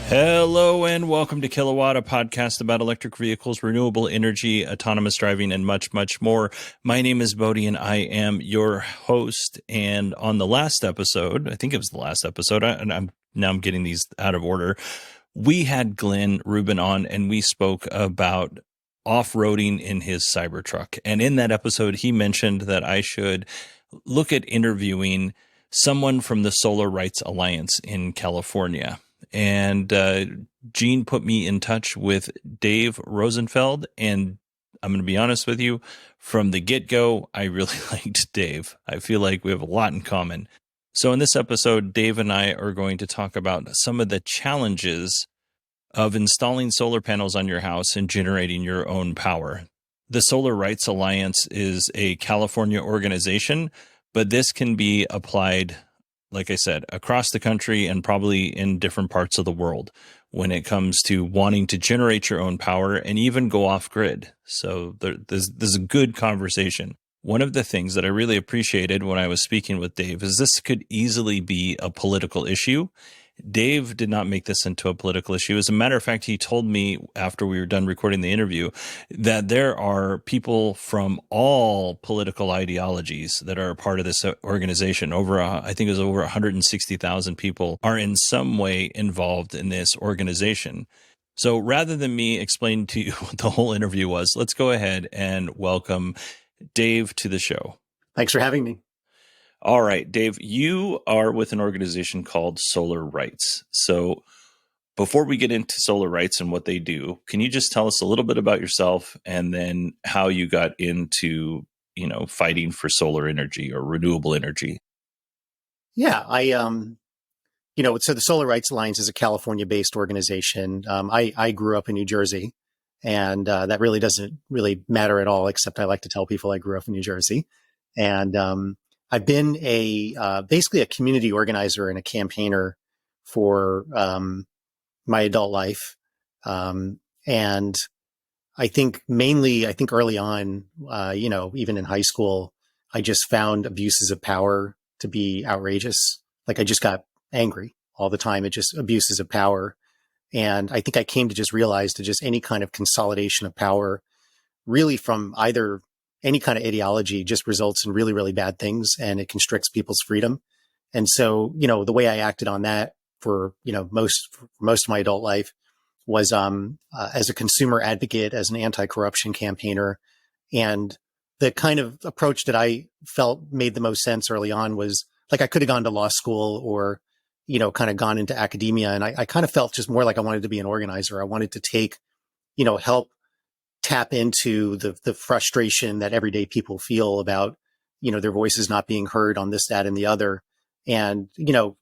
Hello and welcome to Kilowatt, a podcast about electric vehicles, renewable energy, autonomous driving, and much, much more. My name is Bodie and I am your host. And on the last episode, I think it was the last episode, I'm getting these out of order. We had Glenn Rubin on and we spoke about off-roading in his Cybertruck. And in that episode, he mentioned that I should look at interviewing someone from the Solar Rights Alliance in California. And Gene put me in touch with Dave Rosenfeld. And I'm going to be honest with you, from the get-go, I really liked Dave. I feel like we have a lot in common. So in this episode, Dave and I are going to talk about some of the challenges of installing solar panels on your house and generating your own power. The Solar Rights Alliance is a California organization, but this can be applied, like I said, across the country and probably in different parts of the world when it comes to wanting to generate your own power and even go off grid. So there's a good conversation. One of the things that I really appreciated when I was speaking with Dave is this could easily be a political issue. Dave did not make this into a political issue. As a matter of fact, he told me after we were done recording the interview that there are people from all political ideologies that are a part of this organization. I think it was over 160,000 people are in some way involved in this organization. So rather than me explain to you what the whole interview was, let's go ahead and welcome Dave to the show. Thanks for having me. All right, Dave, you are with an organization called Solar Rights. So before we get into Solar Rights and what they do, can you just tell us a little bit about yourself and then how you got into, fighting for solar energy or renewable energy? Yeah, so the Solar Rights Alliance is a California-based organization. I grew up in New Jersey, and that really doesn't really matter at all, except I like to tell people I grew up in New Jersey. And I've been basically a community organizer and a campaigner for my adult life. And I think early on, even in high school, I just found abuses of power to be outrageous. Like I just got angry all the time. It just abuses of power. And I think I came to just realize that just any kind of consolidation of power, really from either any kind of ideology, just results in really, really bad things, and it constricts people's freedom. And so, the way I acted on that for most of my adult life was as a consumer advocate, as an anti-corruption campaigner. And the kind of approach that I felt made the most sense early on was like I could have gone to law school or kind of gone into academia, and I kind of felt just more like I wanted to be an organizer. I wanted to take help tap into the frustration that everyday people feel about, their voices not being heard on this, that, and the other. And,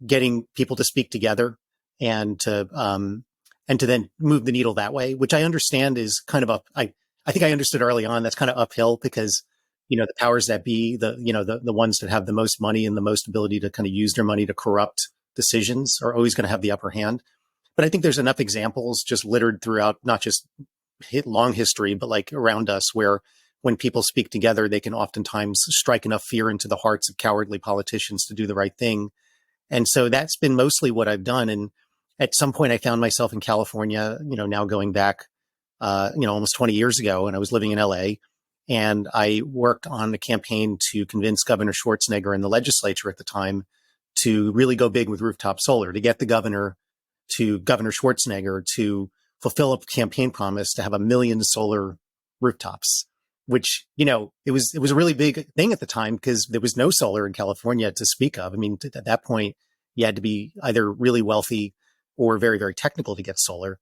getting people to speak together and to then move the needle that way, which I understand is kind of I think I understood early on that's kind of uphill because, the powers that be, the ones that have the most money and the most ability to kind of use their money to corrupt decisions are always going to have the upper hand. But I think there's enough examples just littered throughout, not just long history, but like around us, where when people speak together, they can oftentimes strike enough fear into the hearts of cowardly politicians to do the right thing. And so that's been mostly what I've done. And at some point I found myself in California, now going back, almost 20 years ago, and I was living in LA, and I worked on a campaign to convince Governor Schwarzenegger and the legislature at the time to really go big with rooftop solar, to get Governor Schwarzenegger to fulfill a campaign promise to have 1 million solar rooftops, which, it was a really big thing at the time because there was no solar in California to speak of. I mean, at that point, you had to be either really wealthy or very, very technical to get solar.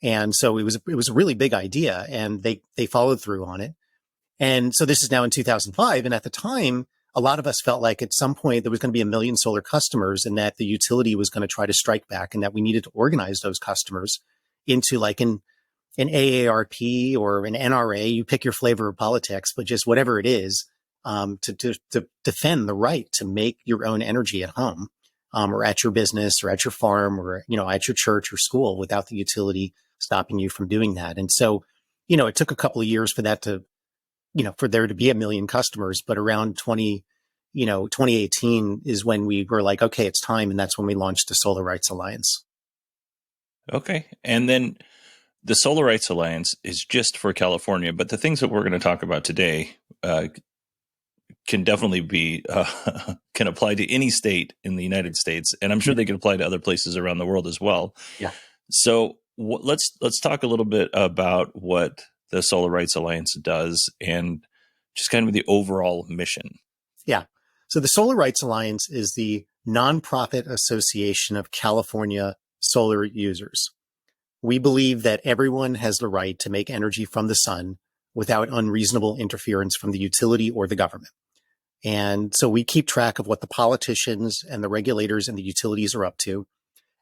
And so it was a really big idea, and they followed through on it. And so this is now in 2005. And at the time, a lot of us felt like at some point there was going to be 1 million solar customers, and that the utility was going to try to strike back, and that we needed to organize those customers into like an AARP or an NRA, you pick your flavor of politics, but just whatever it is, to defend the right to make your own energy at home, or at your business or at your farm or, at your church or school without the utility stopping you from doing that. And so, it took a couple of years for that to, for there to be 1 million customers, but around 2018 is when we were like, okay, it's time. And that's when we launched the Solar Rights Alliance. Okay. And then the Solar Rights Alliance is just for California, but the things that we're going to talk about today can definitely be can apply to any state in the United States, and I'm sure they can apply to other places around the world as well. Yeah. So let's talk a little bit about what the Solar Rights Alliance does and just kind of the overall mission. Yeah. So the Solar Rights Alliance is the nonprofit association of California solar users. We believe that everyone has the right to make energy from the sun without unreasonable interference from the utility or the government. And so we keep track of what the politicians and the regulators and the utilities are up to.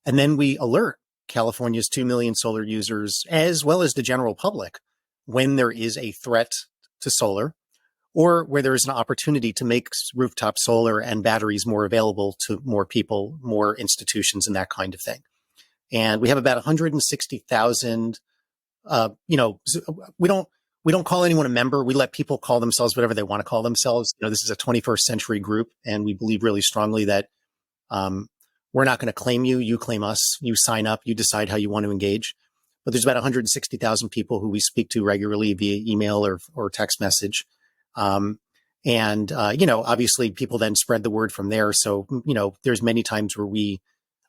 And then we alert California's 2 million solar users, as well as the general public, when there is a threat to solar or where there is an opportunity to make rooftop solar and batteries more available to more people, more institutions, and that kind of thing. And we have about 160,000. We don't call anyone a member. We let people call themselves whatever they want to call themselves. This is a 21st century group, and we believe really strongly that we're not going to claim you. You claim us. You sign up. You decide how you want to engage. But there's about 160,000 people who we speak to regularly via email or text message. Obviously people then spread the word from there. So, there's many times where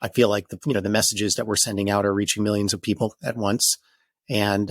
I feel like the messages that we're sending out are reaching millions of people at once. And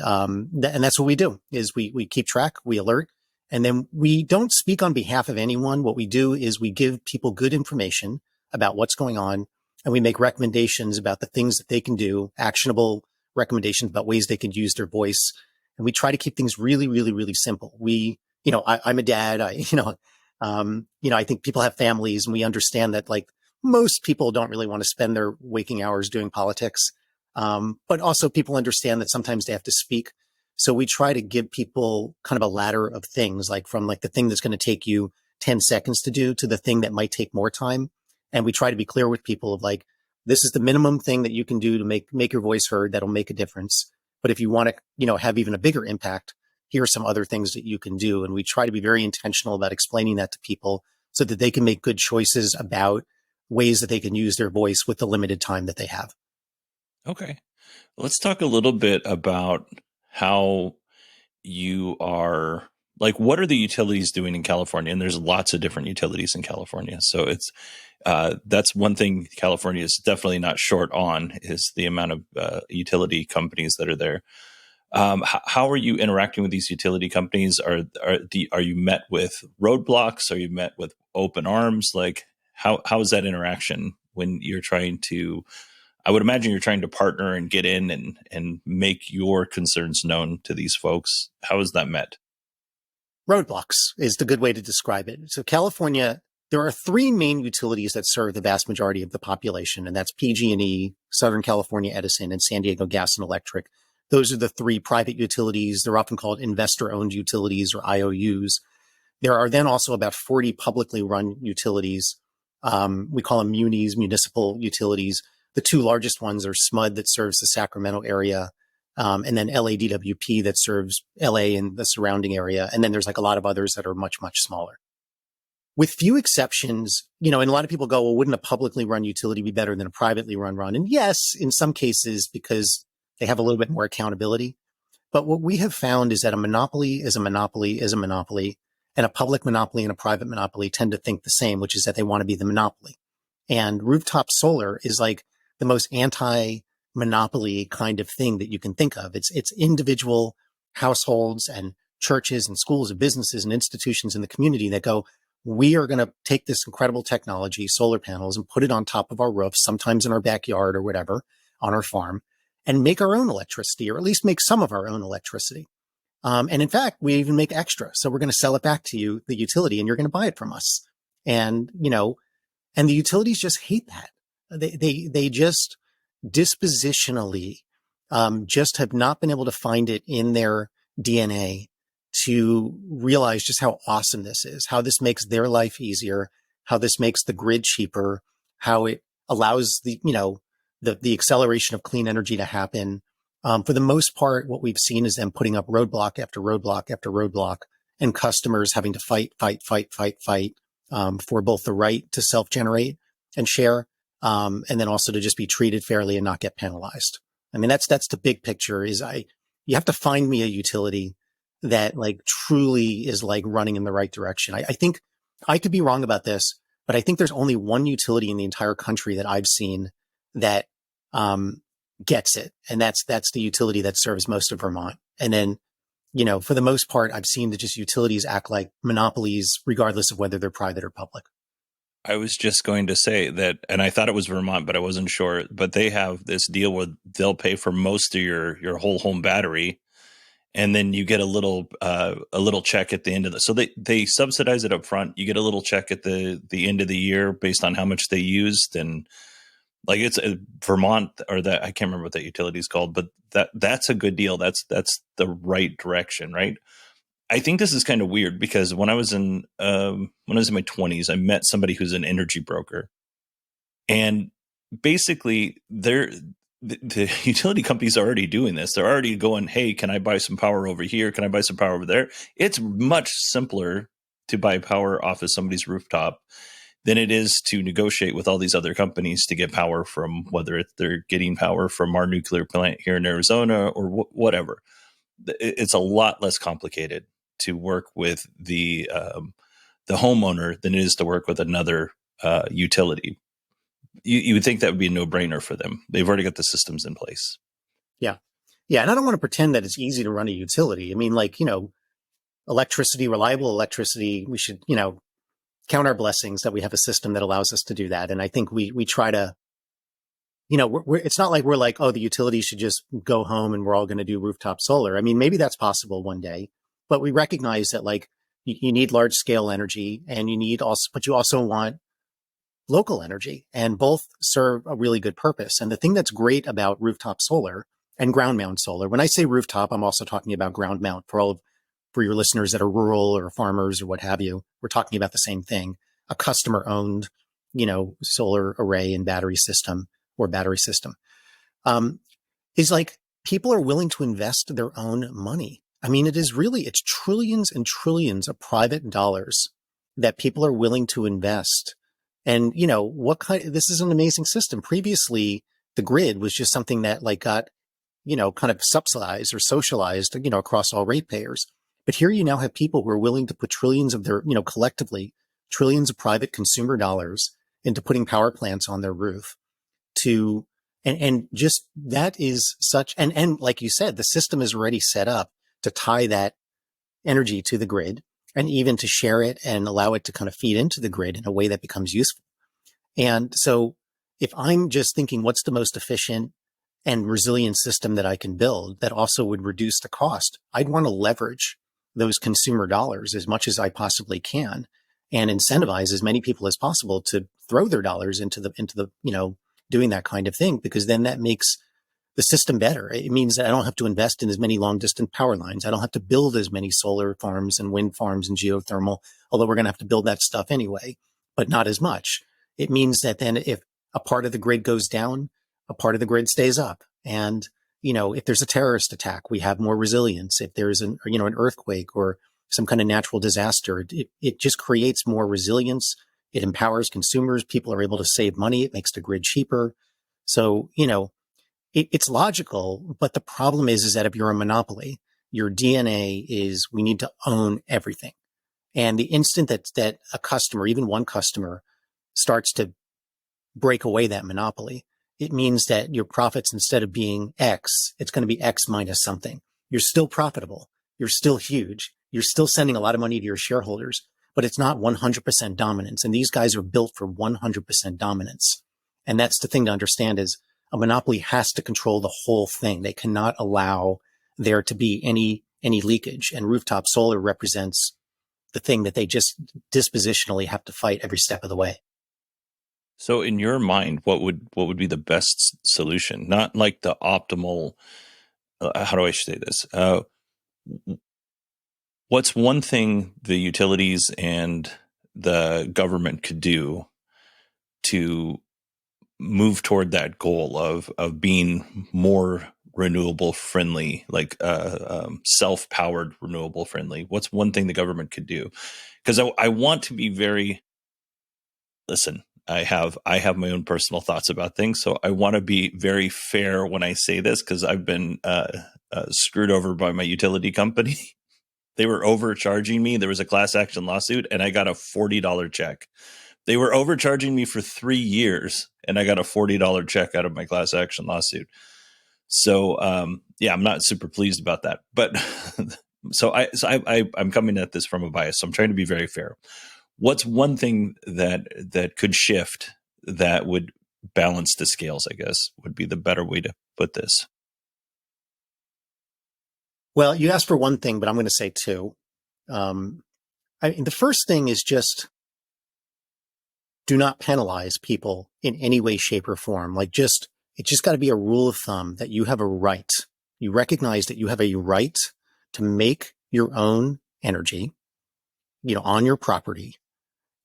that's what we do is we keep track, we alert, and then we don't speak on behalf of anyone. What we do is we give people good information about what's going on, and we make recommendations about the things that they can do, actionable recommendations about ways they could use their voice. And we try to keep things really, really, really simple. I'm a dad. I think people have families, and we understand that like most people don't really want to spend their waking hours doing politics. But also people understand that sometimes they have to speak. So we try to give people kind of a ladder of things, like from like the thing that's going to take you 10 seconds to do to the thing that might take more time. And we try to be clear with people of like, this is the minimum thing that you can do to make your voice heard. That'll make a difference. But if you want to, have even a bigger impact, here are some other things that you can do. And we try to be very intentional about explaining that to people so that they can make good choices about ways that they can use their voice with the limited time that they have. Okay. Let's talk a little bit about how you are, like, what are the utilities doing in California? And there's lots of different utilities in California. So that's one thing California is definitely not short on is the amount of utility companies that are there. How are you interacting with these utility companies? Are you met with roadblocks? Are you met with open arms? Like, how is that interaction when you're trying to? I would imagine you're trying to partner and get in and make your concerns known to these folks. How is that met? Roadblocks is the good way to describe it. So California, there are three main utilities that serve the vast majority of the population, and that's PG&E, Southern California Edison, and San Diego Gas and Electric. Those are the three private utilities. They're often called investor-owned utilities or IOUs. There are then also about 40 publicly run utilities. We call them munis, municipal utilities. The two largest ones are SMUD that serves the Sacramento area, and then LADWP that serves LA and the surrounding area. And then there's like a lot of others that are much, much smaller. With few exceptions, and a lot of people go, well, wouldn't a publicly run utility be better than a privately run? And yes, in some cases, because they have a little bit more accountability. But what we have found is that a monopoly is a monopoly is a monopoly, and a public monopoly and a private monopoly tend to think the same, which is that they want to be the monopoly. And rooftop solar is like the most anti-monopoly kind of thing that you can think of. It's individual households and churches and schools and businesses and institutions in the community that go, we are going to take this incredible technology, solar panels, and put it on top of our roofs, sometimes in our backyard or whatever, on our farm, and make our own electricity, or at least make some of our own electricity. And in fact, we even make extra. So we're going to sell it back to you, the utility, and you're going to buy it from us. And, and the utilities just hate that. They just dispositionally just have not been able to find it in their DNA to realize just how awesome this is, how this makes their life easier, how this makes the grid cheaper, how it allows the acceleration of clean energy to happen. For the most part, what we've seen is them putting up roadblock after roadblock after roadblock, and customers having to fight for both the right to self-generate and share, and then also to just be treated fairly and not get penalized. I mean, that's the big picture you have to find me a utility that like truly is like running in the right direction. I think I could be wrong about this, but I think there's only one utility in the entire country that I've seen that, gets it. And that's the utility that serves most of Vermont. And then, for the most part, I've seen that just utilities act like monopolies, regardless of whether they're private or public. I was just going to say that, and I thought it was Vermont, but I wasn't sure. But they have this deal where they'll pay for most of your whole home battery, and then you get a little check at the end of the. So they subsidize it up front. You get a little check at the end of the year based on how much they used, and like it's Vermont or that I can't remember what that utility is called, but that's a good deal. That's the right direction, right? I think this is kind of weird because when I was in my 20s, I met somebody who's an energy broker, and basically the utility companies are already doing this. They're already going, "Hey, can I buy some power over here? Can I buy some power over there?" It's much simpler to buy power off of somebody's rooftop than it is to negotiate with all these other companies to get power from, whether they're getting power from our nuclear plant here in Arizona or whatever. It's a lot less complicated to work with the homeowner than it is to work with another utility. You would think that would be a no-brainer for them. They've already got the systems in place. Yeah. Yeah. And I don't want to pretend that it's easy to run a utility. I mean, like, electricity, reliable electricity, we should, count our blessings that we have a system that allows us to do that. And I think we try to, it's not like we're like, oh, the utility should just go home and we're all going to do rooftop solar. I mean, maybe that's possible one day, but we recognize that like you need large scale energy and but you also want local energy, and both serve a really good purpose. And the thing that's great about rooftop solar and ground mount solar, when I say rooftop, I'm also talking about ground mount for your listeners that are rural or farmers or what have you. We're talking about the same thing, a customer owned, solar array and battery system or battery system, is like people are willing to invest their own money. I mean, it's trillions and trillions of private dollars that people are willing to invest. And, this is an amazing system. Previously, the grid was just something that like got, kind of subsidized or socialized, across all ratepayers. But here you now have people who are willing to put trillions of their, collectively, trillions of private consumer dollars into putting power plants on their roof and just that is such, and like you said, the system is already set up to tie that energy to the grid and even to share it and allow it to kind of feed into the grid in a way that becomes useful. And so if I'm just thinking what's the most efficient and resilient system that I can build that also would reduce the cost, I'd want to leverage those consumer dollars as much as I possibly can and incentivize as many people as possible to throw their dollars into the, doing that kind of thing, because then that makes the system better. It means that I don't have to invest in as many long distance power lines. I don't have to build as many solar farms and wind farms and geothermal, although we're going to have to build that stuff anyway, but not as much. It means that then if a part of the grid goes down, a part of the grid stays up. And, if there's a terrorist attack, we have more resilience. If there's an earthquake or some kind of natural disaster, it just creates more resilience. It empowers consumers. People are able to save money. It makes the grid cheaper. So, it's logical, but the problem is that if you're a monopoly, your DNA is we need to own everything. And the instant that a customer, even one customer, starts to break away that monopoly, it means that your profits, instead of being X, it's going to be X minus something. You're still profitable. You're still huge. You're still sending a lot of money to your shareholders, but it's not 100% dominance. And these guys are built for 100% dominance. And that's the thing to understand is a monopoly has to control the whole thing. They cannot allow there to be any leakage. And rooftop solar represents the thing that they just dispositionally have to fight every step of the way. So in your mind, what would be the best solution? Not like the optimal, how do I say this? What's one thing the utilities and the government could do to move toward that goal of being more renewable friendly, like self-powered renewable friendly? What's one thing the government could do? Because I want to be listen, I have my own personal thoughts about things, so I want to be very fair when I say this, because I've been screwed over by my utility company. They were overcharging me. There was a class action lawsuit, and I got a $40 check. They were overcharging me for 3 years, and I got a $40 check out of my class action lawsuit. So, yeah, I'm not super pleased about that. But I'm coming at this from a bias. So I'm trying to be very fair. What's one thing that could shift that would balance the scales, I guess, would be the better way to put this. Well, you asked for one thing, but I'm going to say two. The first thing is just do not penalize people in any way, shape, or form. It's just got to be a rule of thumb that you have a right. You recognize that you have a right to make your own energy, on your property,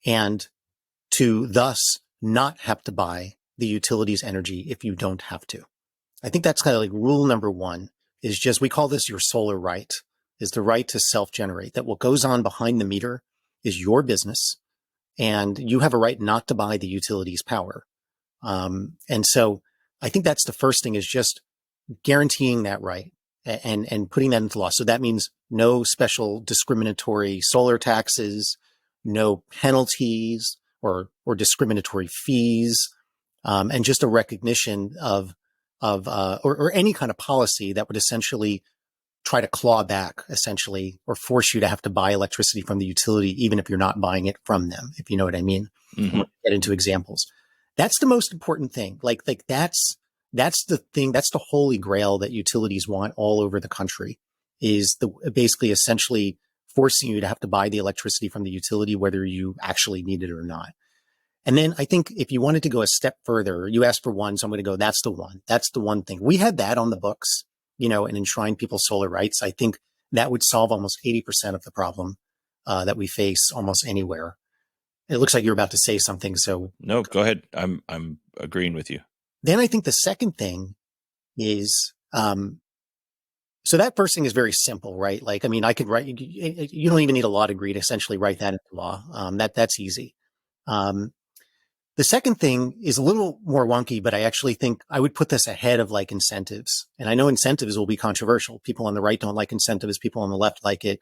and to thus not have to buy the utilities energy if you don't have to. I think that's kind of like rule number one, is just, we call this your solar right, is the right to self-generate, that what goes on behind the meter is your business, and you have a right not to buy the utilities power. And so I think that's the first thing, is just guaranteeing that right and putting that into law. So that means no special discriminatory solar taxes, no penalties or discriminatory fees, and just a recognition of any kind of policy that would essentially try to claw back, essentially, or force you to have to buy electricity from the utility, even if you're not buying it from them, if you know what I mean. Mm-hmm. Get into examples. That's the most important thing. Like that's the thing. That's the holy grail that utilities want all over the country, is basically essentially forcing you to have to buy the electricity from the utility, whether you actually need it or not. And then I think if you wanted to go a step further, you asked for one, so I'm going to go, that's the one. That's the one thing. We had that on the books, and enshrine people's solar rights. I think that would solve almost 80% of the problem that we face almost anywhere. It looks like you're about to say something, so no, go ahead. I'm agreeing with you. Then I think the second thing is, so that first thing is very simple, right? I could write, you don't even need a law degree to essentially write that into law. That's easy. The second thing is a little more wonky, but I actually think I would put this ahead of incentives. And I know incentives will be controversial. People on the right don't like incentives. People on the left like it.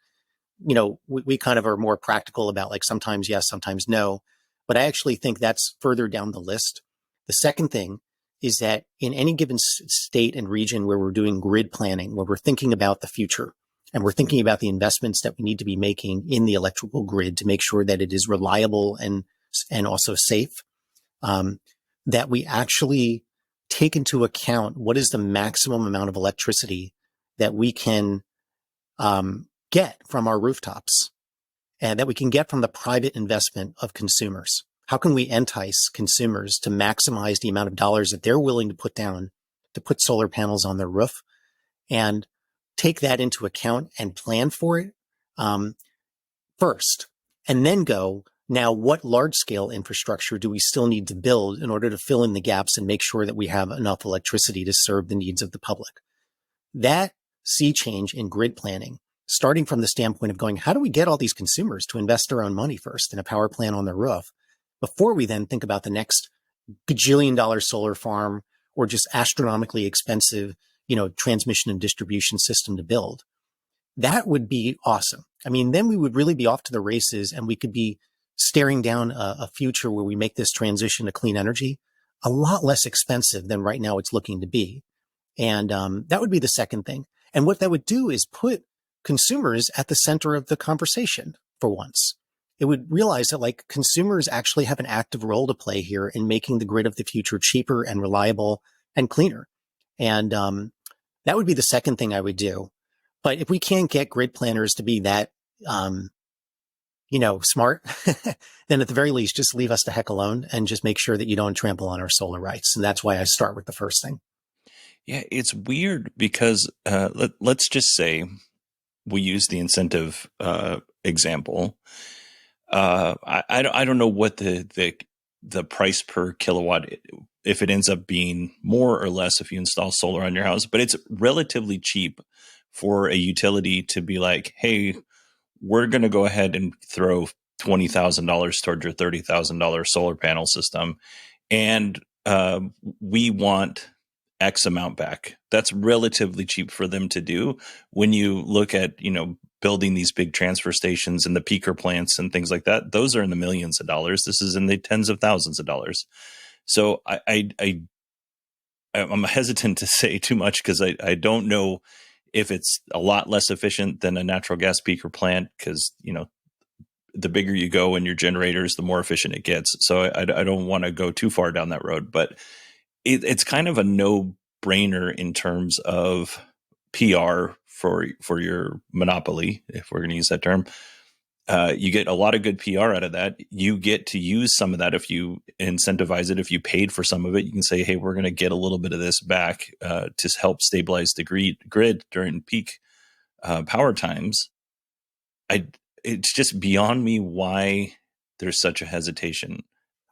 We kind of are more practical about sometimes yes, sometimes no. But I actually think that's further down the list. The second thing is that in any given state and region where we're doing grid planning, where we're thinking about the future and we're thinking about the investments that we need to be making in the electrical grid to make sure that it is reliable and also safe, that we actually take into account what is the maximum amount of electricity that we can get from our rooftops, and that we can get from the private investment of consumers. How can we entice consumers to maximize the amount of dollars that they're willing to put down to put solar panels on their roof, and take that into account and plan for it first, and then go, now what large scale infrastructure do we still need to build in order to fill in the gaps and make sure that we have enough electricity to serve the needs of the public? That sea change in grid planning, starting from the standpoint of going, how do we get all these consumers to invest their own money first in a power plant on their roof before we then think about the next gajillion-dollar solar farm or just astronomically expensive, transmission and distribution system to build? That would be awesome. Then we would really be off to the races, and we could be staring down a future where we make this transition to clean energy a lot less expensive than right now it's looking to be. And that would be the second thing. And what that would do is put consumers at the center of the conversation for once. It would realize that consumers actually have an active role to play here in making the grid of the future cheaper and reliable and cleaner. And that would be the second thing I would do. But if we can't get grid planners to be that, smart, then at the very least, just leave us the heck alone and just make sure that you don't trample on our solar rights. And that's why I start with the first thing. Yeah, it's weird because let's just say we use the incentive example. I don't know what the price per kilowatt, if it ends up being more or less if you install solar on your house, but it's relatively cheap for a utility to be like, hey, we're going to go ahead and throw $20,000 towards your $30,000 solar panel system, and we want X amount back. That's relatively cheap for them to do when you look at, building these big transfer stations and the peaker plants and things like that. Those are in the millions of dollars. This is in the tens of thousands of dollars. So I'm hesitant to say too much because I don't know if it's a lot less efficient than a natural gas peaker plant, because, the bigger you go in your generators, the more efficient it gets. So I don't want to go too far down that road, but it's kind of a no-brainer in terms of PR for your monopoly, if we're going to use that term. You get a lot of good PR out of that. You get to use some of that if you incentivize it. If you paid for some of it, you can say, hey, we're going to get a little bit of this back to help stabilize the grid during peak power times. It's just beyond me why there's such a hesitation.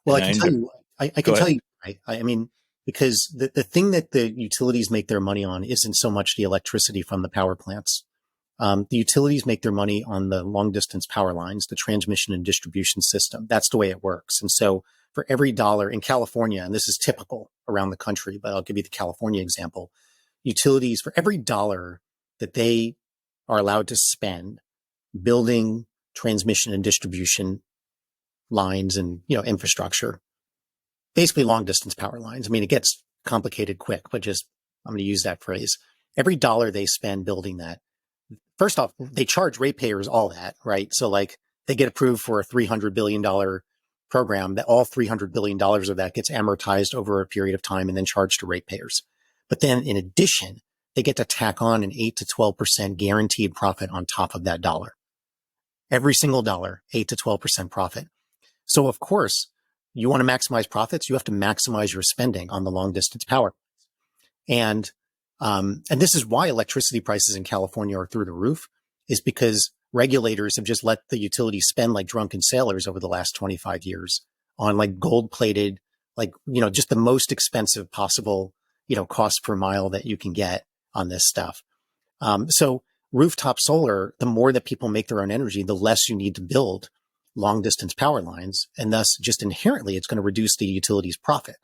Well, And I can tell you, I can Go tell ahead. you, right? I mean, because the thing that the utilities make their money on isn't so much the electricity from the power plants. The utilities make their money on the long distance power lines, the transmission and distribution system. That's the way it works. And so for every dollar in California, and this is typical around the country, but I'll give you the California example, utilities, for every dollar that they are allowed to spend building transmission and distribution lines and, infrastructure, basically long distance power lines. I mean, it gets complicated quick, but just, I'm going to use that phrase. Every dollar they spend building that, first off, they charge ratepayers all that, right? So like they get approved for a $300 billion program, that all $300 billion of that gets amortized over a period of time and then charged to ratepayers. But then in addition, they get to tack on an 8 to 12% guaranteed profit on top of that dollar. Every single dollar, 8 to 12% profit. So of course, you want to maximize profits, you have to maximize your spending on the long distance power. And this is why electricity prices in California are through the roof, is because regulators have just let the utilities spend like drunken sailors over the last 25 years on like gold plated, just the most expensive possible, cost per mile that you can get on this stuff. So rooftop solar, the more that people make their own energy, the less you need to build long distance power lines. And thus just inherently, it's going to reduce the utilities profit.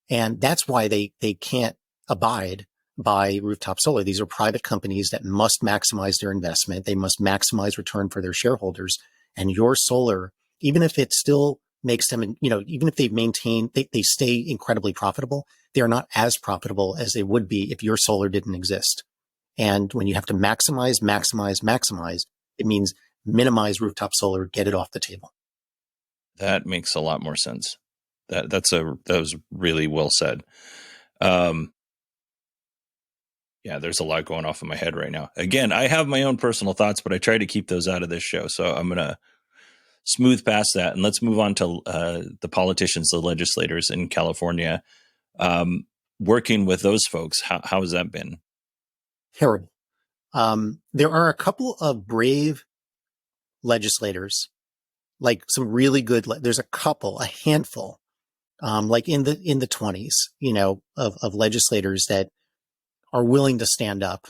And that's why they can't abide by rooftop solar. These are private companies that must maximize their investment. They must maximize return for their shareholders. And your solar, even if it still makes them, even if they stay incredibly profitable, they are not as profitable as they would be if your solar didn't exist. And when you have to maximize, it means minimize rooftop solar, get it off the table. That makes a lot more sense. That was really well said. Yeah, there's a lot going off in my head right now. Again, I have my own personal thoughts, but I try to keep those out of this show. So I'm going to smooth past that. And let's move on to the politicians, the legislators in California. Working with those folks, how has that been? Terrible. There are a couple of brave legislators, like some really good, there's a handful, like in the 20s, of legislators that are willing to stand up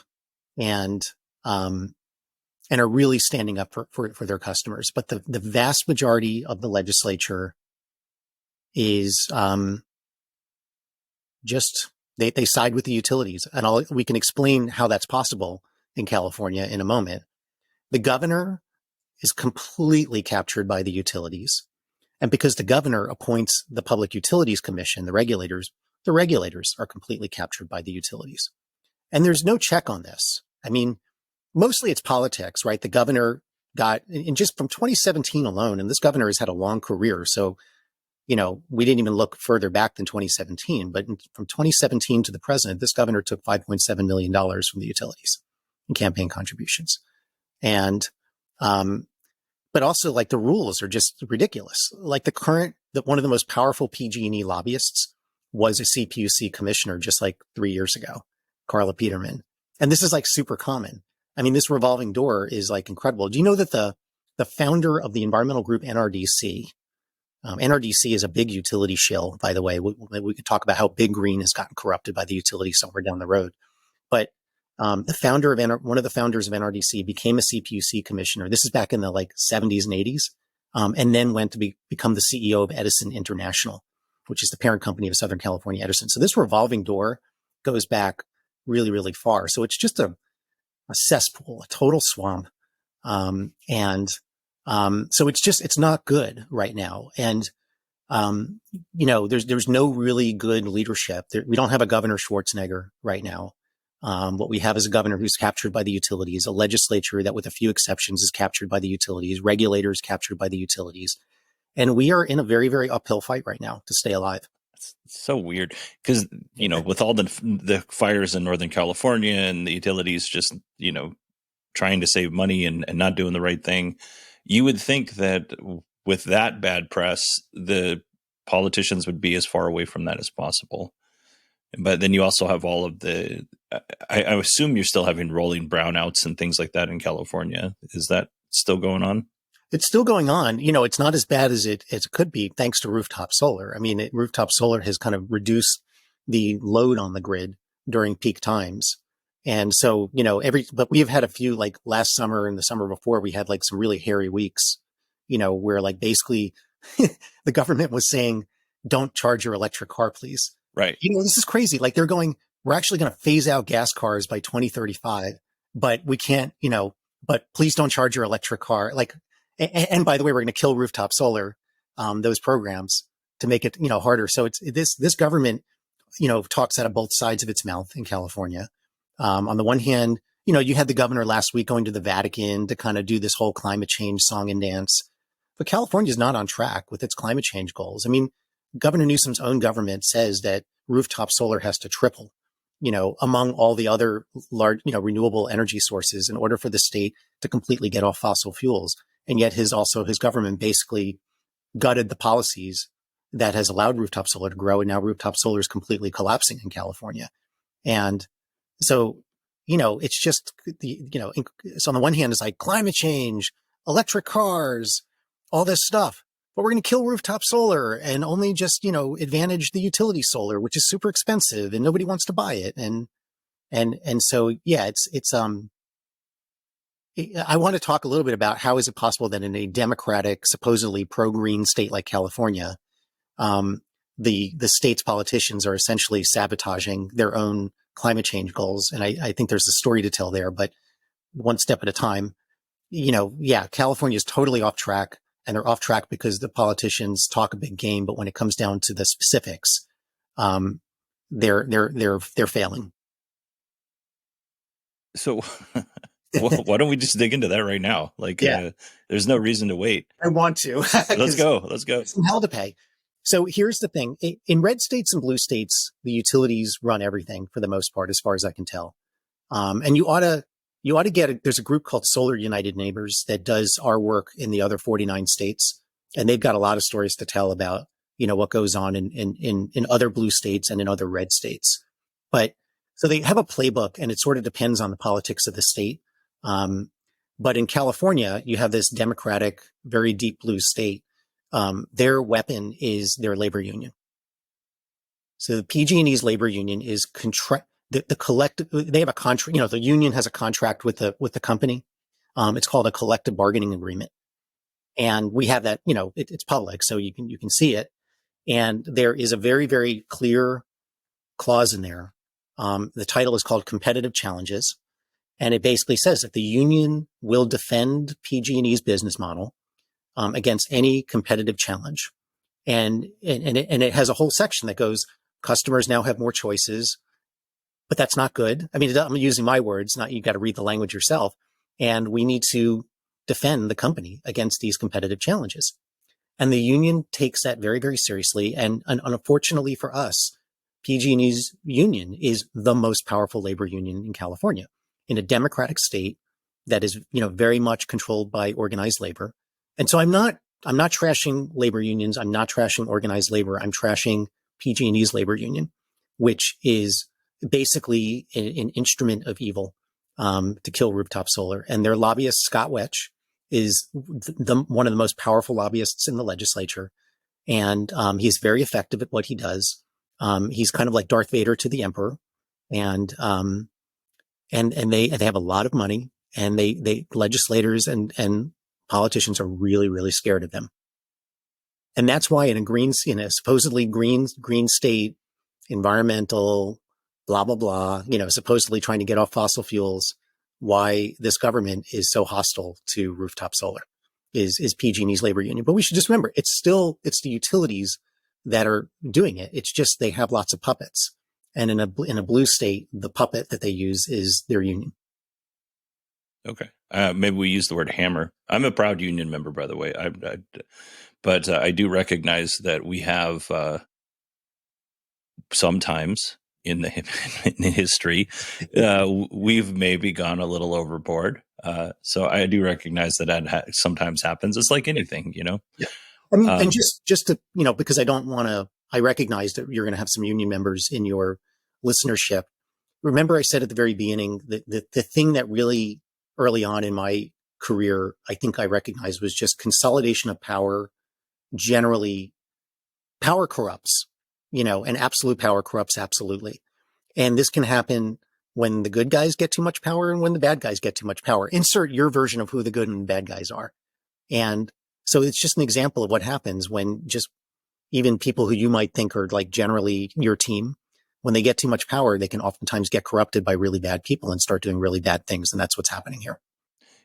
and are really standing up for their customers. But the vast majority of the legislature is just they side with the utilities, and we can explain how that's possible in California in a moment. The governor is completely captured by the utilities, and because the governor appoints the Public Utilities Commission, the regulators are completely captured by the utilities. And there's no check on this. I mean, mostly it's politics, right? The governor and just from 2017 alone, and this governor has had a long career. So, we didn't even look further back than 2017, but from 2017 to the present, this governor took $5.7 million from the utilities in campaign contributions. And, but also like the rules are just ridiculous. Like one of the most powerful PG&E lobbyists was a CPUC commissioner just like 3 years ago. Carla Peterman. And this is like super common. I mean, this revolving door is like incredible. Do you know that the founder of the environmental group NRDC, NRDC is a big utility shill, by the way. We could talk about how Big Green has gotten corrupted by the utility somewhere down the road. But one of the founders of NRDC became a CPUC commissioner. This is back in the like 70s and 80s. and then went to become the CEO of Edison International, which is the parent company of Southern California Edison. So this revolving door goes back really, really far. So it's just a cesspool, a total swamp. So it's not good right now. And, there's no really good leadership. We don't have a Governor Schwarzenegger right now. What we have is a governor who's captured by the utilities, a legislature that with a few exceptions is captured by the utilities, regulators captured by the utilities. And we are in a very, very uphill fight right now to stay alive. It's so weird because, with all the fires in Northern California and the utilities just, trying to save money and not doing the right thing, you would think that with that bad press, the politicians would be as far away from that as possible. But then you also have all of I assume you're still having rolling brownouts and things like that in California. Is that still going on? It's still going on. It's not as bad as it could be thanks to rooftop solar. I mean, rooftop solar has kind of reduced the load on the grid during peak times. And so, but we've had a few, like last summer and the summer before, we had like some really hairy weeks, where like basically the government was saying, don't charge your electric car, please. Right. This is crazy. Like they're going, we're actually going to phase out gas cars by 2035, but we can't, but please don't charge your electric car. Like, and by the way, we're going to kill rooftop solar, those programs to make it, harder. So it's this government, talks out of both sides of its mouth in California. On the one hand, you had the governor last week going to the Vatican to kind of do this whole climate change song and dance, but California is not on track with its climate change goals. I mean, Governor Newsom's own government says that rooftop solar has to triple, among all the other large, renewable energy sources in order for the state to completely get off fossil fuels. And yet his government basically gutted the policies that has allowed rooftop solar to grow. And now rooftop solar is completely collapsing in California. And so, it's just, so on the one hand, it's like climate change, electric cars, all this stuff. But we're going to kill rooftop solar and only just, advantage the utility solar, which is super expensive and nobody wants to buy it. And so, yeah, I want to talk a little bit about how is it possible that in a democratic, supposedly pro-green state like California, the state's politicians are essentially sabotaging their own climate change goals. And I think there's a story to tell there, but one step at a time. California is totally off track. And they're off track because the politicians talk a big game, but when it comes down to the specifics, they're failing. So why don't we just dig into that right now? Like, there's no reason to wait. I want to. Let's go. Some hell to pay. So here's the thing. In red states and blue states, the utilities run everything for the most part, as far as I can tell. And you ought to there's a group called Solar United Neighbors that does our work in the other 49 states. And they've got a lot of stories to tell about, what goes on in other blue states and in other red states. But so they have a playbook and it sort of depends on the politics of the state. But in California, you have this democratic, very deep blue state. Their weapon is their labor union. So the PG&E's labor union is the collective, they have a contract, the union has a contract with the company. It's called a collective bargaining agreement. And we have that, it's public, so you can see it. And there is a very, very clear clause in there. The title is called Competitive Challenges. And it basically says that the union will defend PG&E's business model, against any competitive challenge. And it has a whole section that goes, customers now have more choices. But that's not good. I mean, I'm using my words, not you got to read the language yourself. And we need to defend the company against these competitive challenges. And the union takes that very, very seriously. And unfortunately for us, PG&E's union is the most powerful labor union in California, in a democratic state that is, very much controlled by organized labor. And so I'm not trashing labor unions. I'm not trashing organized labor. I'm trashing PG&E's labor union, which is basically an instrument of evil, to kill rooftop solar. And their lobbyist, Scott Wetch, is one of the most powerful lobbyists in the legislature. And he's very effective at what he does. He's kind of like Darth Vader to the emperor. And they have a lot of money, and they legislators and politicians are really, really scared of them. And that's why in a supposedly green state, environmental, blah, blah, blah, supposedly trying to get off fossil fuels, why this government is so hostile to rooftop solar is PG&E's labor union. But we should just remember, it's the utilities that are doing it. It's just they have lots of puppets. And in a blue state, the puppet that they use is their union. Okay. Maybe we use the word hammer. I'm a proud union member, by the way. But I do recognize that we have sometimes in history, we've maybe gone a little overboard. So I do recognize that sometimes happens. It's like anything, Yeah. And just to, because I recognize that you're going to have some union members in your listenership. Remember I said at the very beginning that the thing that really early on in my career, I think I recognized was just consolidation of power. Generally, power corrupts, and absolute power corrupts absolutely. And this can happen when the good guys get too much power and when the bad guys get too much power. Insert your version of who the good and bad guys are. And so it's just an example of what happens when just even people who you might think are like generally your team, when they get too much power, they can oftentimes get corrupted by really bad people and start doing really bad things. And that's what's happening here.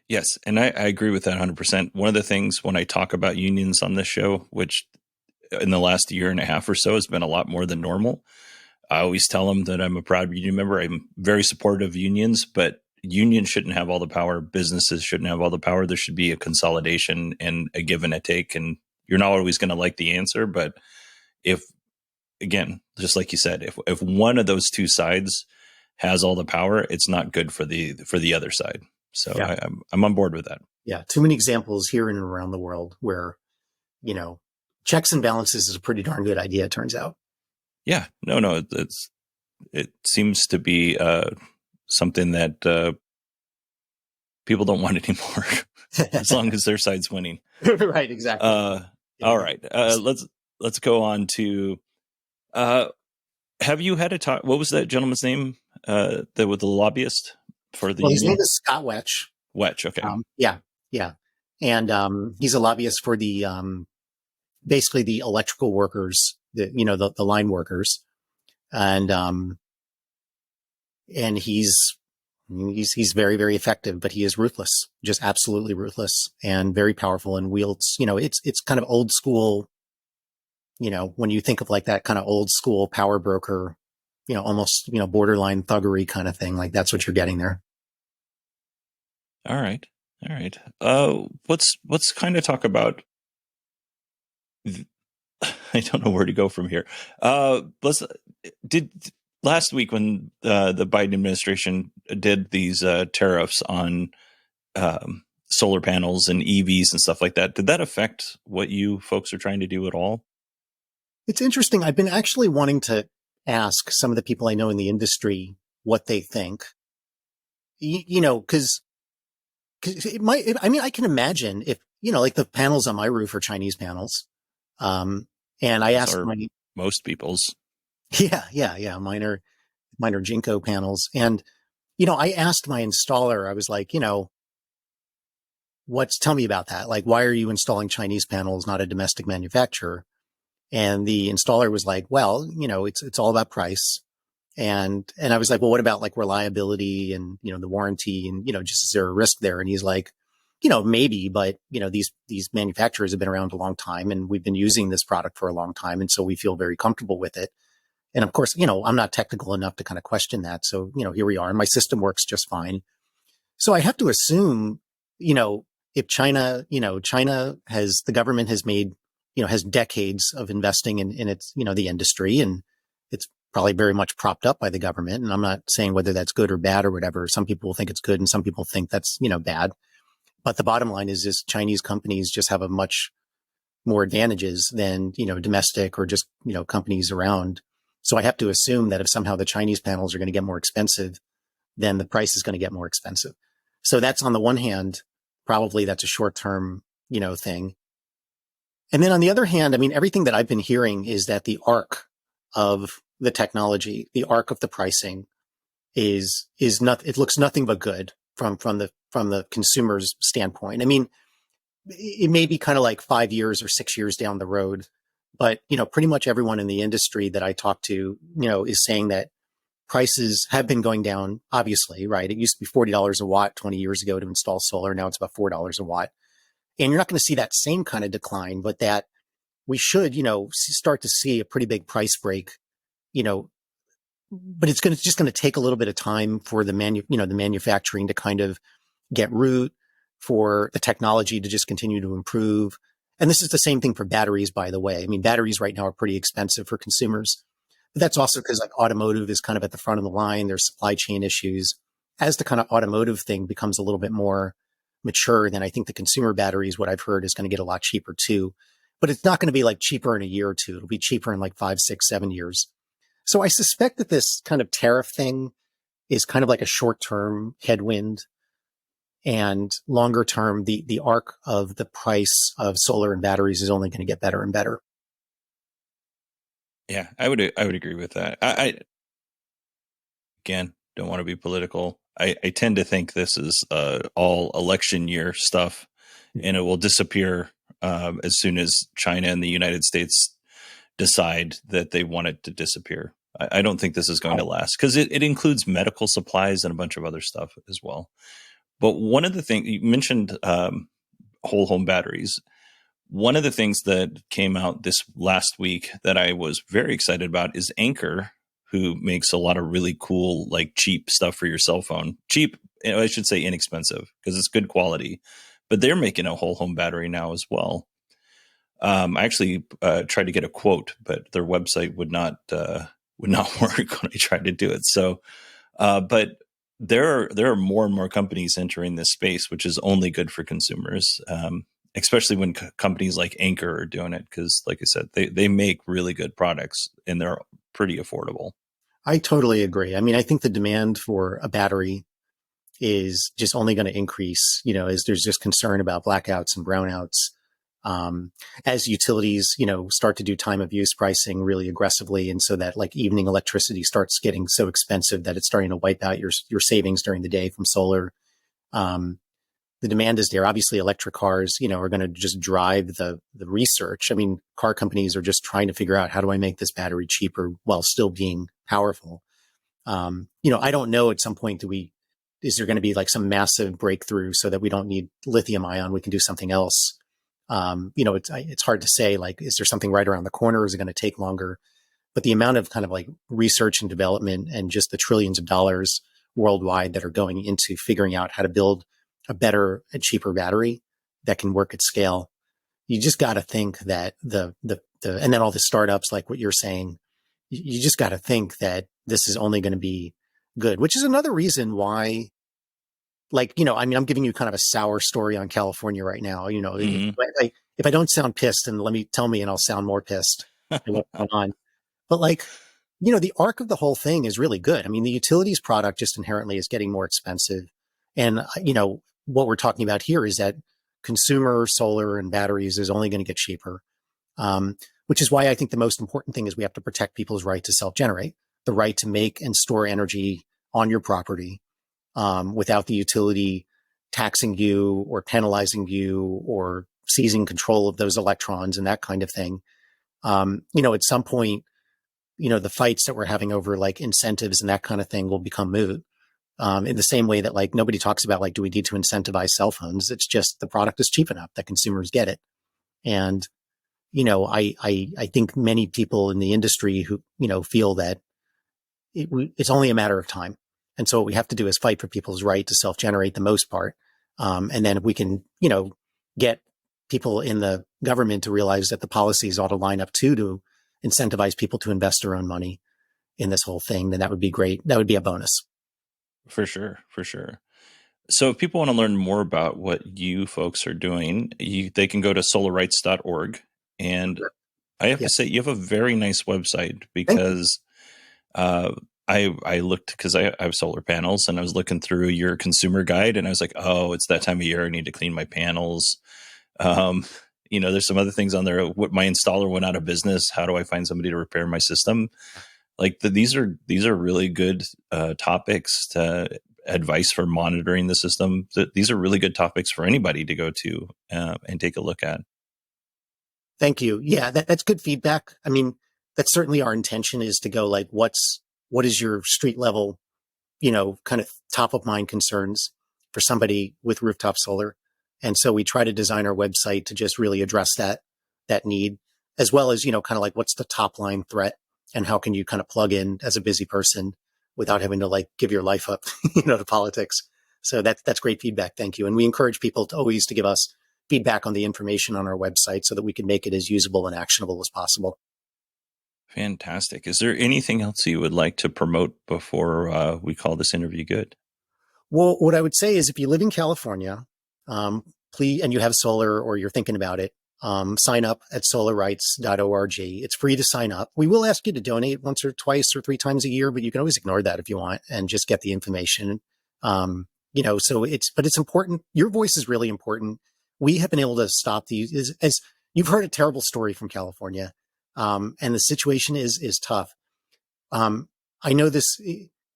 Yes. And I agree with that 100%. One of the things when I talk about unions on this show, which in the last year and a half or so has been a lot more than normal, I always tell them that I'm a proud union member. I'm very supportive of unions, but unions shouldn't have all the power. Businesses shouldn't have all the power. There should be a consolidation and a give and a take. And you're not always going to like the answer. But if, again, just like you said, if one of those two sides has all the power, it's not good for the other side. So yeah. I'm on board with that. Yeah. Too many examples here and around the world where, checks and balances is a pretty darn good idea, it turns out. Yeah. No, it seems to be something that people don't want anymore as long as their side's winning. Right. Exactly. All right. Let's go on to, have you had a talk? What was that gentleman's name? With the lobbyist for the union? His name is Scott Wetch. Wetch. Okay. Yeah. And he's a lobbyist for the basically the electrical workers, the line workers, and he's very, very effective, but he is ruthless, just absolutely ruthless and very powerful and wields, it's kind of old school, when you think of like that kind of old school power broker, almost, borderline thuggery kind of thing, like that's what you're getting there. All right. Let's kind of talk about, I don't know where to go from here. Last week when the Biden administration did these tariffs on solar panels and EVs and stuff like that, did that affect what you folks are trying to do at all? It's interesting. I've been actually wanting to ask some of the people I know in the industry what they think, because it might, I can imagine if, like the panels on my roof are Chinese panels. And I asked most people's. Yeah. Mine are Jinko panels. And, I asked my installer, I was like, tell me about that. Like, why are you installing Chinese panels, not a domestic manufacturer? And the installer was like, well, it's all about price. And I was like, well, what about like reliability and, the warranty and, just is there a risk there? And he's like, maybe, but, these manufacturers have been around a long time and we've been using this product for a long time. And so we feel very comfortable with it. And of course, I'm not technical enough to kind of question that. So, here we are and my system works just fine. So I have to assume, if China the government has made, has decades of investing in its, the industry, and it's probably very much propped up by the government. And I'm not saying whether that's good or bad or whatever. Some people think it's good and some people think that's, bad. But the bottom line is Chinese companies just have a much more advantages than, domestic or just, companies around. So I have to assume that if somehow the Chinese panels are going to get more expensive, then the price is going to get more expensive. So that's on the one hand, probably that's a short-term, thing. And then on the other hand, everything that I've been hearing is that the arc of the technology, the arc of the pricing is not, it looks nothing but good from the consumer's standpoint. it may be kind of like 5 years or 6 years down the road, but pretty much everyone in the industry that I talk to, is saying that prices have been going down, obviously, right? It used to be $40 a watt 20 years ago to install solar. Now it's about $4 a watt. And you're not going to see that same kind of decline, but that we should, start to see a pretty big price break, but it's just going to take a little bit of time for the manufacturing to kind of get root, for the technology to just continue to improve. And this is the same thing for batteries, by the way. I mean, batteries right now are pretty expensive for consumers. But that's also because like automotive is kind of at the front of the line. There's supply chain issues. As the kind of automotive thing becomes a little bit more mature, then I think the consumer batteries, what I've heard, is going to get a lot cheaper too. But it's not going to be like cheaper in a year or two. It'll be cheaper in like 5, 6, 7 years. So I suspect that this kind of tariff thing is kind of like a short-term headwind, and longer term, the arc of the price of solar and batteries is only going to get better and better. Yeah, I would agree with that. I again don't want to be political. I tend to think this is all election year stuff, and it will disappear as soon as China and the United States decide that they want it to disappear. I don't think this is going to last, because it includes medical supplies and a bunch of other stuff as well. But one of the things you mentioned, whole home batteries. One of the things that came out this last week that I was very excited about is Anker, who makes a lot of really cool, like cheap stuff for your cell phone. Cheap, I should say inexpensive, because it's good quality. But they're making a whole home battery now as well. I actually tried to get a quote, but their website would not work when I tried to do it. So, but there are more and more companies entering this space, which is only good for consumers, especially when companies like Anker are doing it, because, like I said, they make really good products and they're pretty affordable. I totally agree. I mean, I think the demand for a battery is just only going to increase, as there's just concern about blackouts and brownouts. As utilities, start to do time of use pricing really aggressively. And so that like evening electricity starts getting so expensive that it's starting to wipe out your savings during the day from solar. The demand is there. Obviously, electric cars, are going to just drive the research. I mean, car companies are just trying to figure out, how do I make this battery cheaper while still being powerful? I don't know, at some point, is there going to be like some massive breakthrough so that we don't need lithium ion? We can do something else. It's hard to say, like, is there something right around the corner? Is it going to take longer? But the amount of kind of like research and development and just the trillions of dollars worldwide that are going into figuring out how to build a better and cheaper battery that can work at scale, you just got to think that and then all the startups, like what you're saying, you just got to think that this is only going to be good, which is another reason why, like, I mean, I'm giving you kind of a sour story on California right now. Mm-hmm. If I don't sound pissed, then tell me and I'll sound more pissed at what's going on. But like, the arc of the whole thing is really good. I mean, the utilities product just inherently is getting more expensive. And, what we're talking about here is that consumer solar and batteries is only going to get cheaper, which is why I think the most important thing is we have to protect people's right to self-generate, the right to make and store energy on your property, without the utility taxing you or penalizing you or seizing control of those electrons and that kind of thing. At some point, the fights that we're having over like incentives and that kind of thing will become moot. In the same way that like nobody talks about, like, do we need to incentivize cell phones? It's just the product is cheap enough that consumers get it. And, I think many people in the industry who, feel that it's only a matter of time. And so what we have to do is fight for people's right to self-generate the most part. And then if we can, get people in the government to realize that the policies ought to line up too, to incentivize people to invest their own money in this whole thing, then that would be great. That would be a bonus. For sure. So if people want to learn more about what you folks are doing, they can go to solarrights.org. And I have to say, you have a very nice website, because I looked, because I have solar panels, and I was looking through your consumer guide, and I was like, oh, it's that time of year. I need to clean my panels. There's some other things on there. What, my installer went out of business. How do I find somebody to repair my system? Like these are really good topics to advice for monitoring the system. These are really good topics for anybody to go to and take a look at. Thank you. Yeah, that's good feedback. I mean, that's certainly our intention, is to go like, what is your street level, kind of top of mind concerns for somebody with rooftop solar. And so we try to design our website to just really address that need, as well as, kind of like, what's the top line threat and how can you kind of plug in as a busy person without having to like give your life up, to politics. So that's great feedback. Thank you. And we encourage people to always to give us feedback on the information on our website so that we can make it as usable and actionable as possible. Fantastic. Is there anything else you would like to promote before we call this interview good? Well, what I would say is, if you live in California, please, and you have solar or you're thinking about it, sign up at solarrights.org. It's free to sign up. We will ask you to donate once or twice or 3 times a year, but you can always ignore that if you want and just get the information. So it's important. Your voice is really important. We have been able to stop these, as you've heard a terrible story from California. And the situation is tough. I know this,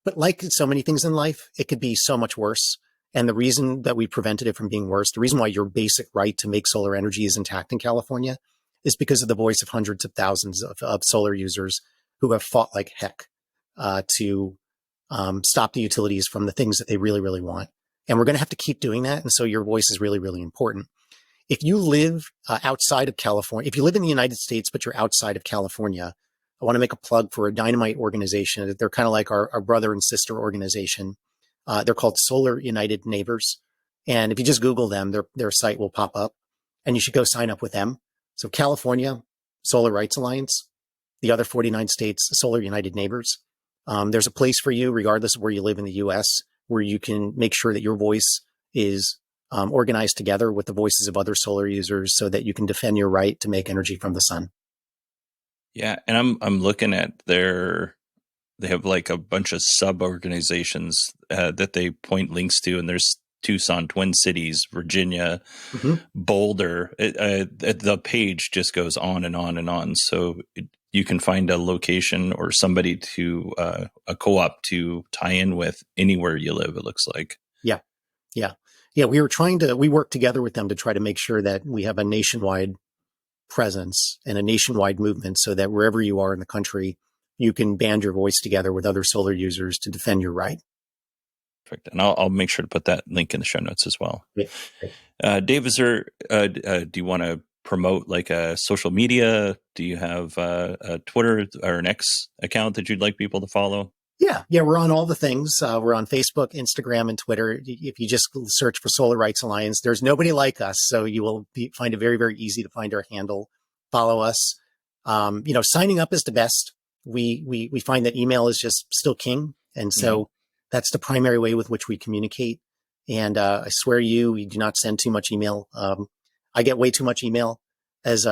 but like so many things in life, it could be so much worse. And the reason that we prevented it from being worse, the reason why your basic right to make solar energy is intact in California, is because of the voice of hundreds of thousands of solar users who have fought like heck to stop the utilities from the things that they really, really want. And we're going to have to keep doing that. And so your voice is really, really important. If you live outside of California, if you live in the United States, but you're outside of California, I want to make a plug for a dynamite organization. They're kind of like our brother and sister organization. They're called Solar United Neighbors. And if you just Google them, their site will pop up and you should go sign up with them. So California, Solar Rights Alliance, the other 49 states, Solar United Neighbors. There's a place for you, regardless of where you live in the US, where you can make sure that your voice is organized together with the voices of other solar users so that you can defend your right to make energy from the sun. Yeah. And I'm looking at they have like a bunch of sub-organizations that they point links to, and there's Tucson, Twin Cities, Virginia, Boulder. The page just goes on and on and on. So you can find a location or somebody to a co-op to tie in with anywhere you live, it looks like. Yeah. We work together with them to try to make sure that we have a nationwide presence and a nationwide movement so that wherever you are in the country, you can band your voice together with other solar users to defend your right. Perfect. And I'll make sure to put that link in the show notes as well. Yeah. Dave, is there, do you want to promote like a social media? Do you have a Twitter or an X account that you'd like people to follow? Yeah, we're on all the things. We're on Facebook, Instagram, and Twitter. If you just search for Solar Rights Alliance, there's nobody like us, so you will find it very, very easy to find our handle. Follow us. Signing up is the best. We find that email is just still king, and so that's the primary way with which we communicate. And I swear we do not send too much email. I get way too much email as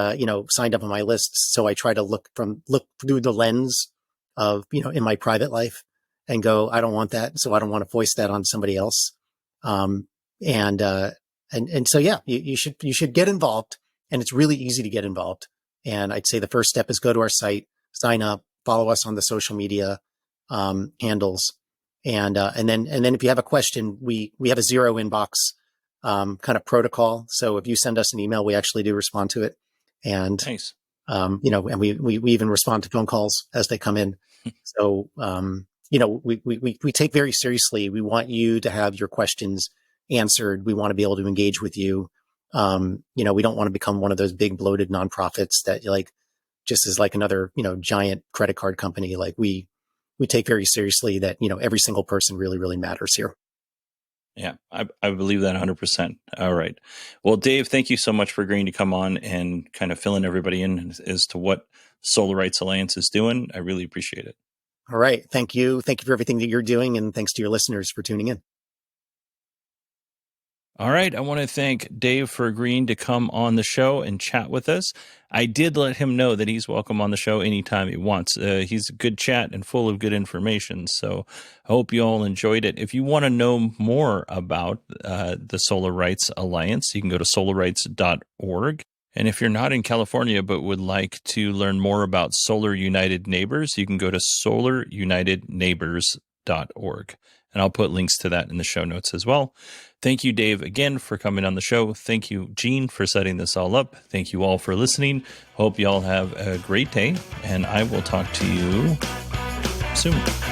signed up on my list, so I try to look through the lens of, in my private life and go, I don't want that. So I don't want to voice that on somebody else. So, yeah, you should get involved, and it's really easy to get involved. And I'd say the first step is go to our site, sign up, follow us on the social media, handles. And then if you have a question, we have a zero inbox, kind of protocol. So if you send us an email, we actually do respond to it. And nice. And we even respond to phone calls as they come in. So, we take very seriously. We want you to have your questions answered. We want to be able to engage with you. We don't want to become one of those big bloated nonprofits that just is like another, giant credit card company. Like we take very seriously that, every single person really, really matters here. Yeah, I believe that 100%. All right. Well, Dave, thank you so much for agreeing to come on and kind of filling everybody in as to what Solar Rights Alliance is doing. I really appreciate it. All right. Thank you. Thank you for everything that you're doing. And thanks to your listeners for tuning in. All right. I want to thank Dave for agreeing to come on the show and chat with us. I did let him know that he's welcome on the show anytime he wants. He's a good chat and full of good information. So I hope you all enjoyed it. If you want to know more about the Solar Rights Alliance, you can go to solarrights.org. And if you're not in California but would like to learn more about Solar United Neighbors, you can go to solarunitedneighbors.org. and I'll put links to that in the show notes as well. Thank you, Dave, again for coming on the show. Thank you, Gene, for setting this all up. Thank you all for listening. Hope you all have a great day, and I will talk to you soon.